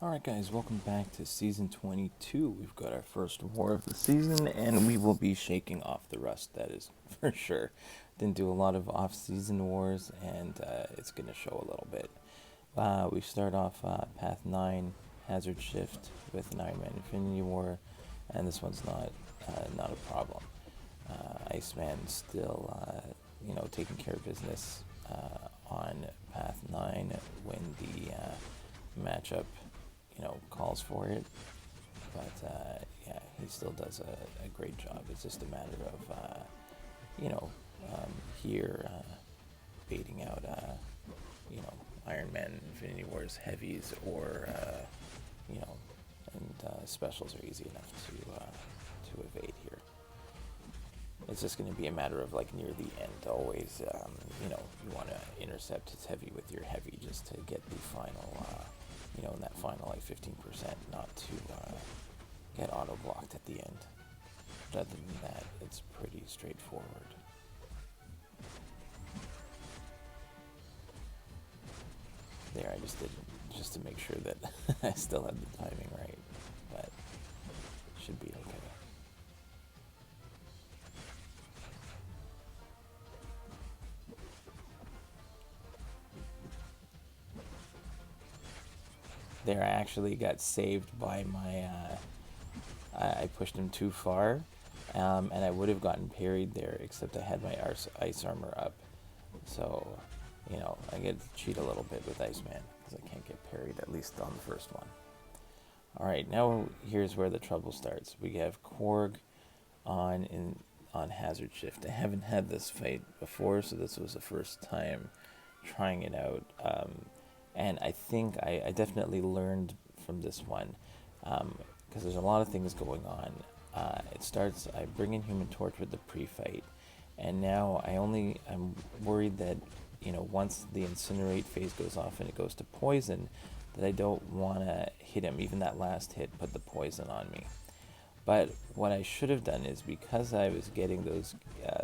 Alright guys, welcome back to Season 22. We've got our first war of the season, and we will be shaking off the rust, that is for sure. Didn't do a lot of off-season wars, and it's going to show a little bit. We start off Path 9, Hazard Shift with an Iron Man Infinity War, and this one's not a problem. Iceman still, taking care of business on Path 9 when the matchup calls for it. But yeah, he still does a great job. It's just a matter of, here baiting out, Iron Man Infinity Wars heavies or, and specials are easy enough to evade here. It's just going to be a matter of like near the end always, you want to intercept his heavy with your heavy just to get the final, in that final like 15%, not to get auto blocked at the end. But other than that, it's pretty straightforward. There, I just did it just to make sure that I still had the timing right, but should be okay. There, I actually got saved by my, I pushed him too far, and I would have gotten parried there, except I had my ice armor up. So, I get to cheat a little bit with Iceman, because I can't get parried, at least on the first one. Alright, now here's where the trouble starts. We have Korg on Hazard Shift. I haven't had this fight before, so this was the first time trying it out. And I think I definitely learned from this one, because there's a lot of things going on. It starts, I bring in Human Torch with the pre-fight, and now I'm worried that, once the Incinerate phase goes off and it goes to poison, that I don't want to hit him, even that last hit put the poison on me. But what I should have done is, because I was getting those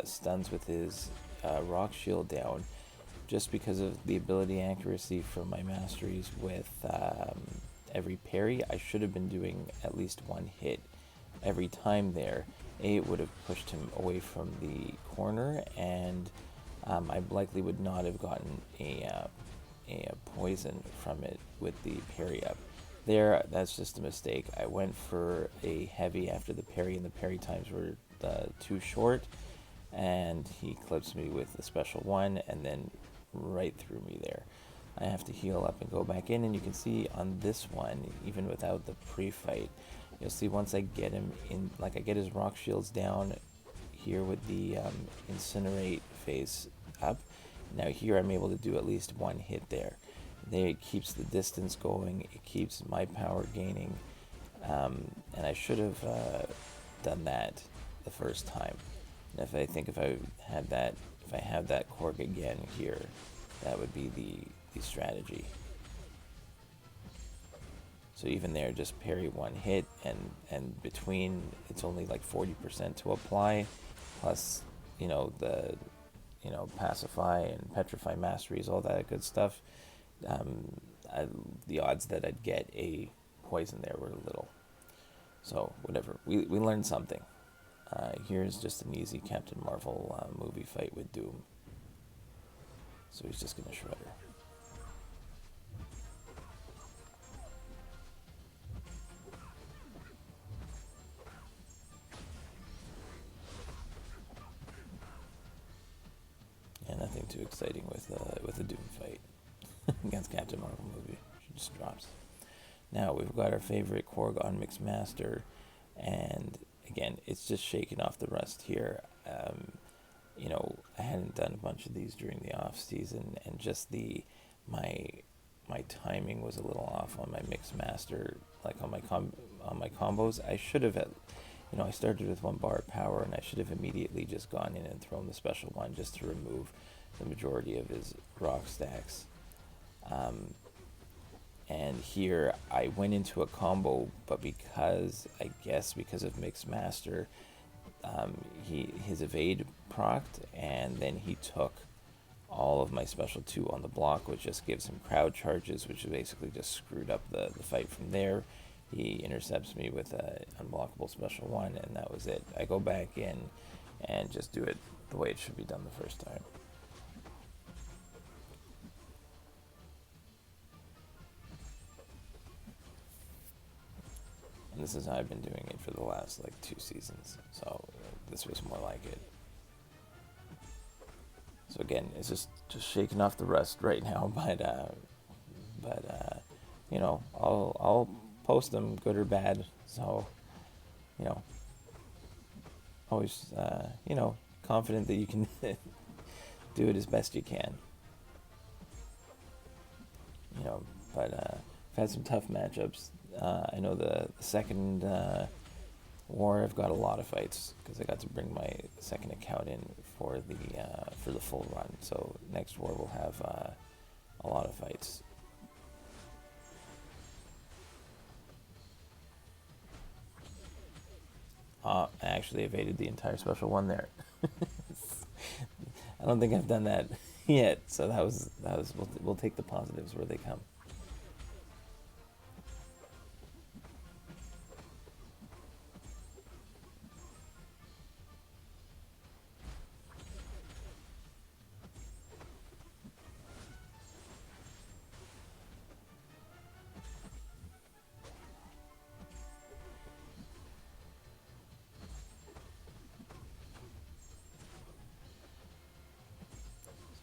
stuns with his rock shield down, just because of the ability accuracy from my masteries with every parry, I should have been doing at least one hit every time there. It would have pushed him away from the corner, and I likely would not have gotten a poison from it with the parry up. There, that's just a mistake. I went for a heavy after the parry, and the parry times were too short, and he clips me with the special one, and then right through me there. I have to heal up and go back in, and you can see on this one, even without the pre-fight, you'll see once I get him in, like I get his rock shields down here with the Incinerate phase up. Now here I'm able to do at least one hit there. It keeps the distance going, it keeps my power gaining, and I should have done that the first time. And if I had that Korg again here, that would be the strategy. So even there, just parry one hit, and between, it's only like 40% to apply, plus, the, pacify and petrify masteries, all that good stuff. The odds that I'd get a poison there were little. So whatever, we learned something. Here's just an easy Captain Marvel movie fight with Doom. So he's just going to shred her. Yeah, nothing too exciting with a Doom fight against Captain Marvel movie. She just drops. Now we've got our favorite Korg on Mixed Master, and again, it's just shaking off the rust here. I hadn't done a bunch of these during the off season, and just my timing was a little off on my Mixed Master, like on my combos. I should have I started with 1 bar of power, and I should have immediately just gone in and thrown the special one just to remove the majority of his rock stacks. And here I went into a combo, but because of Mixed Master, his evade procced, and then he took all of my special 2 on the block, which just gives him crowd charges, which basically just screwed up the fight from there. He intercepts me with an unblockable special 1, and that was it. I go back in and just do it the way it should be done the first time. And this is how I've been doing it for the last like 2 seasons. So this was more like it. So again, it's just shaking off the rust right now, but you know, I'll post them, good or bad. So, you know, always you know, confident that you can do it as best you can. You know, but I've had some tough matchups. I know the second war, I've got a lot of fights because I got to bring my second account in for the full run. So next war we'll have a lot of fights. I actually evaded the entire special 1 there. I don't think I've done that yet. So that was we'll take the positives where they come.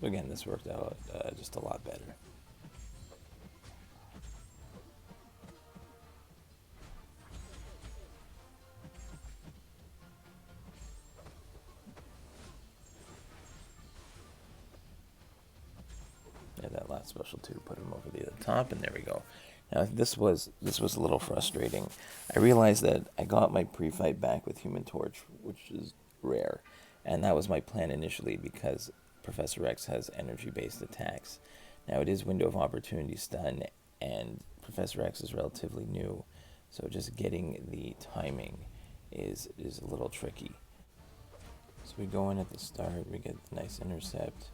So again, this worked out just a lot better. Yeah, that last special 2 put him over the top, and there we go. Now this was a little frustrating. I realized that I got my pre-fight back with Human Torch, which is rare, and that was my plan initially because Professor X has energy-based attacks. Now it is Window of Opportunity stun, and Professor X is relatively new, so just getting the timing is a little tricky. So we go in at the start, we get the nice intercept,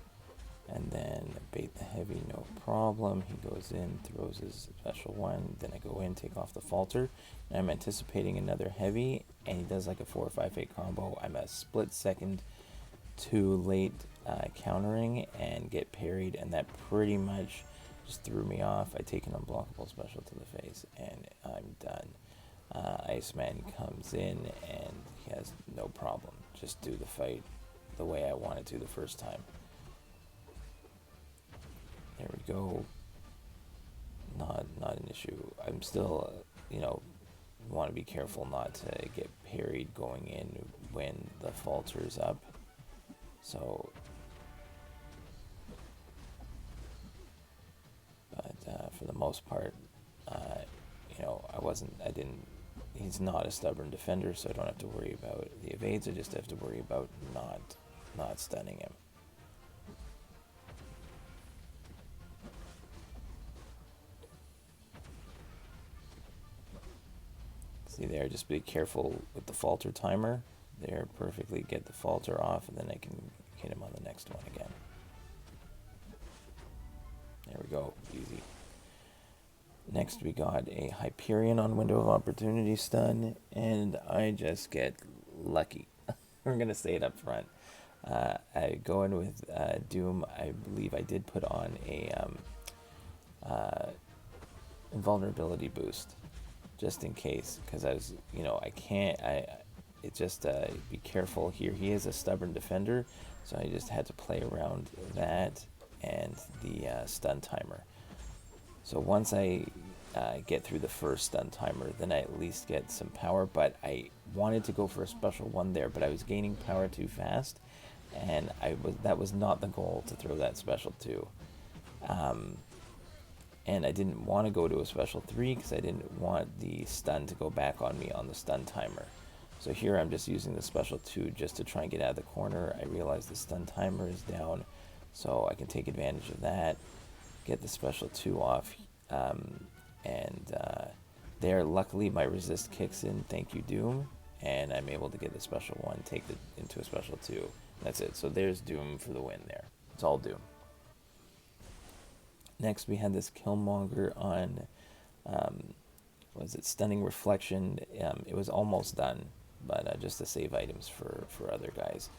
and then bait the heavy, no problem. He goes in, throws his special 1, then I go in, take off the falter, and I'm anticipating another heavy, and he does like a 4 or 5 combo. I'm a split second too late countering and get parried, and that pretty much just threw me off. I take an unblockable special to the face, and I'm done. Iceman comes in, and he has no problem. Just do the fight the way I wanted to the first time. There we go. Not an issue. I'm still, you know, want to be careful not to get parried going in when the falter's up. So, but for the most part, you know, he's not a stubborn defender, so I don't have to worry about the evades. I just have to worry about not stunning him. See there, just be careful with the falter timer. There, perfectly get the falter off, and then I can hit him on the next one again. There we go, easy. Next we got a Hyperion on Window of Opportunity stun, and I just get lucky. We're going to say it up front. I go in with Doom. I believe I did put on a invulnerability boost, just in case, because I was, you know, it just, be careful here. He is a stubborn defender, so I just had to play around that and the stun timer. So once I get through the first stun timer, then I at least get some power, but I wanted to go for a special 1 there, but I was gaining power too fast, and that was not the goal, to throw that special 2. And I didn't want to go to a special 3 because I didn't want the stun to go back on me on the stun timer. So here I'm just using the special 2 just to try and get out of the corner. I realize the stun timer is down, so I can take advantage of that, get the special 2 off, and there, luckily, my resist kicks in, thank you, Doom, and I'm able to get the special 1, take it into a special 2. That's it. So there's Doom for the win there. It's all Doom. Next, we had this Killmonger on, was it Stunning Reflection? It was almost done, but just to save items for other guys.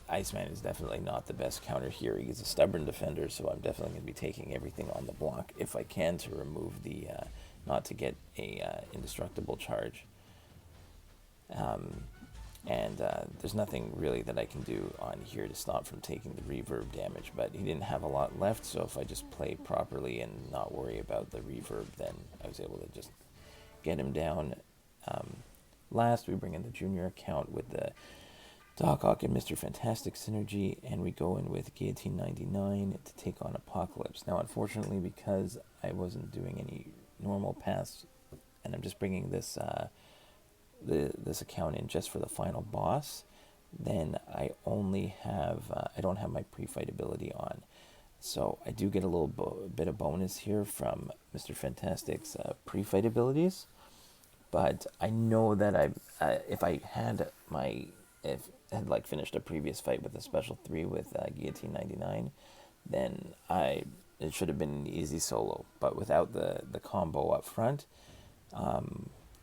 Iceman is definitely not the best counter here. He's a stubborn defender, so I'm definitely going to be taking everything on the block if I can to remove the, not to get a indestructible charge. And there's nothing really that I can do on here to stop from taking the reverb damage, but he didn't have a lot left, so if I just play properly and not worry about the reverb, then I was able to just get him down. Last, we bring in the junior account with the Doc Ock and Mr. Fantastic synergy, and we go in with Guillotine 99 to take on Apocalypse. Now, unfortunately, because I wasn't doing any normal paths, and I'm just bringing this this account in just for the final boss, then I only have I don't have my pre-fight ability on. So I do get a little bit of bonus here from Mr. Fantastic's pre-fight abilities, but I know that if I had like finished a previous fight with a special 3 with Guillotine 99, then it should have been an easy solo. But without the combo up front,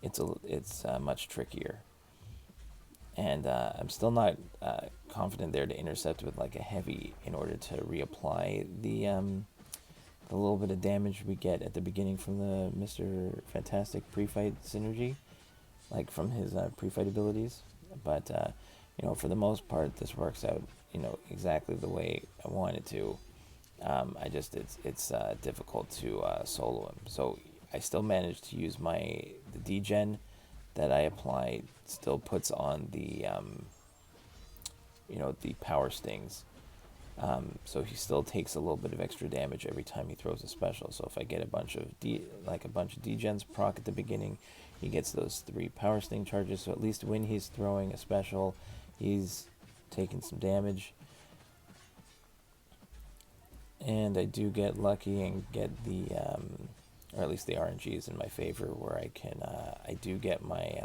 it's much trickier. And I'm still not confident there to intercept with like a heavy in order to reapply the little bit of damage we get at the beginning from the Mr. Fantastic pre-fight synergy, like from his pre-fight abilities. But for the most part, this works out exactly the way I want it to. It's difficult to solo him. So I still managed to use the degen that I applied still puts on the the power stings. So he still takes a little bit of extra damage every time he throws a special. So if I get a bunch of degens proc at the beginning, he gets those 3 power sting charges. So at least when he's throwing a special, he's taking some damage. And I do get lucky and get the or at least the RNG is in my favor, where I do get my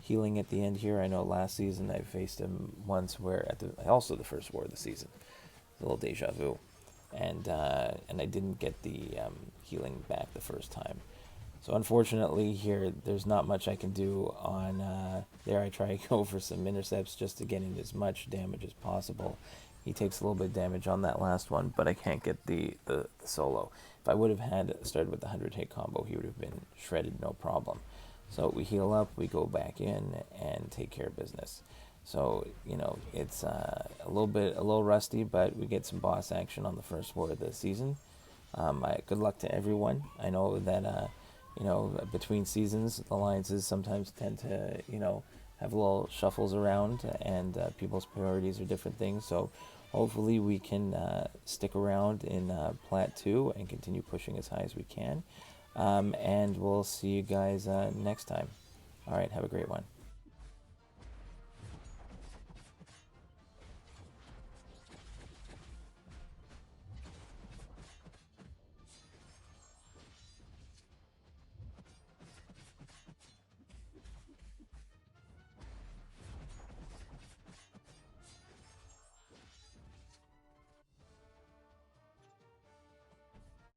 healing at the end here. I know last season I faced him once where also the first war of the season, a little deja vu, and I didn't get the healing back the first time. So unfortunately here, there's not much I can do on there. I try to go for some intercepts just to get in as much damage as possible. He takes a little bit of damage on that last one, but I can't get the solo. If I would have started with the 100 hit combo, he would have been shredded, no problem. So we heal up, we go back in and take care of business. So it's a little rusty, but we get some boss action on the first war of the season. Good luck to everyone. I know that between seasons, alliances sometimes tend to have little shuffles around, and people's priorities are different things. So hopefully we can stick around in Plat 2 and continue pushing as high as we can. And we'll see you guys next time. All right, have a great one.